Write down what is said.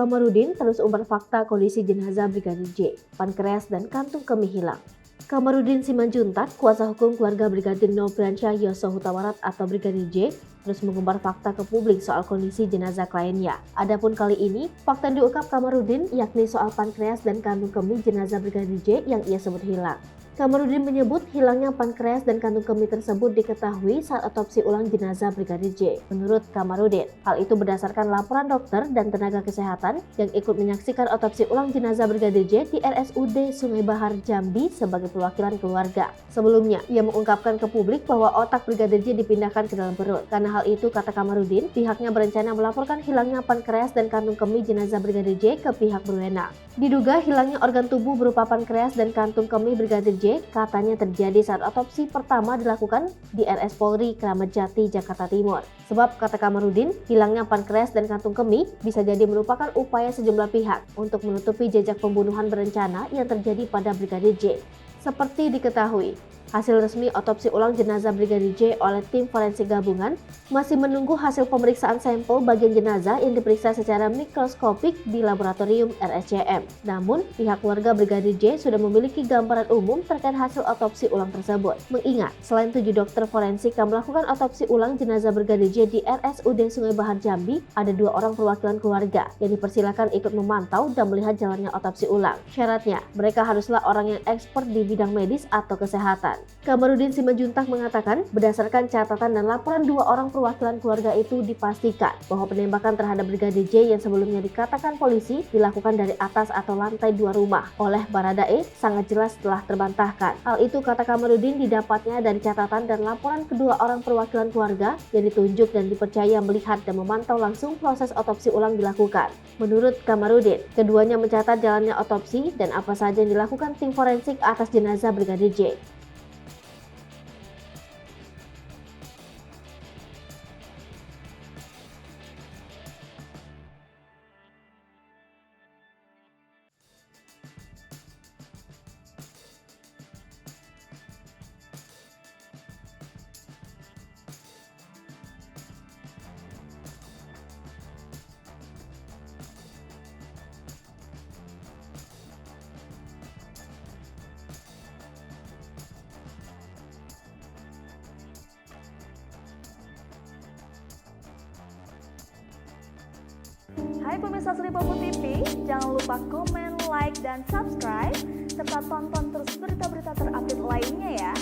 Kamarudin terus umbar fakta kondisi jenazah Brigadir J, pankreas dan kantung kemih hilang. Kamarudin Simanjuntak, kuasa hukum keluarga Brigadir Nofriansyah Yosua Huta Barat atau Brigadir J, terus mengumbar fakta ke publik soal kondisi jenazah kliennya. Adapun kali ini, fakta yang diungkap Kamarudin yakni soal pankreas dan kantung kemih jenazah Brigadir J yang ia sebut hilang. Kamarudin menyebut hilangnya pankreas dan kantung kemih tersebut diketahui saat otopsi ulang jenazah Brigadir J. Menurut Kamarudin, hal itu berdasarkan laporan dokter dan tenaga kesehatan yang ikut menyaksikan otopsi ulang jenazah Brigadir J di RSUD Sungai Bahar Jambi sebagai perwakilan keluarga. Sebelumnya, ia mengungkapkan ke publik bahwa otak Brigadir J dipindahkan ke dalam perut. Karena hal itu, kata Kamarudin, pihaknya berencana melaporkan hilangnya pankreas dan kantung kemih jenazah Brigadir J ke pihak berwenang. Diduga hilangnya organ tubuh berupa pankreas dan kantung kemih Brigadir J katanya terjadi saat otopsi pertama dilakukan di RS Polri Kramat Jati, Jakarta Timur. Sebab, kata Kamarudin, hilangnya pankreas dan kantung kemih bisa jadi merupakan upaya sejumlah pihak untuk menutupi jejak pembunuhan berencana yang terjadi pada Brigadir J. Seperti diketahui, hasil resmi otopsi ulang jenazah Brigadir J oleh tim forensik gabungan masih menunggu hasil pemeriksaan sampel bagian jenazah yang diperiksa secara mikroskopik di laboratorium RSCM. Namun, pihak keluarga Brigadir J sudah memiliki gambaran umum terkait hasil otopsi ulang tersebut. Mengingat, selain 7 dokter forensik yang melakukan otopsi ulang jenazah Brigadir J di RSUD Sungai Bahar Jambi, ada 2 orang perwakilan keluarga yang dipersilakan ikut memantau dan melihat jalannya otopsi ulang. Syaratnya, mereka haruslah orang yang expert di bidang medis atau kesehatan. Kamarudin Simanjuntak mengatakan, berdasarkan catatan dan laporan 2 orang perwakilan keluarga itu dipastikan bahwa penembakan terhadap Brigadir J yang sebelumnya dikatakan polisi dilakukan dari atas atau lantai 2 rumah oleh Baradae sangat jelas telah terbantahkan. Hal itu, kata Kamarudin, didapatnya dari catatan dan laporan kedua orang perwakilan keluarga yang ditunjuk dan dipercaya melihat dan memantau langsung proses otopsi ulang dilakukan. Menurut Kamarudin, keduanya mencatat jalannya otopsi dan apa saja yang dilakukan tim forensik atas jenazah Brigadir J. Hai pemirsa Sri Popo TV, jangan lupa komen, like, dan subscribe, serta tonton terus berita-berita terupdate lainnya ya.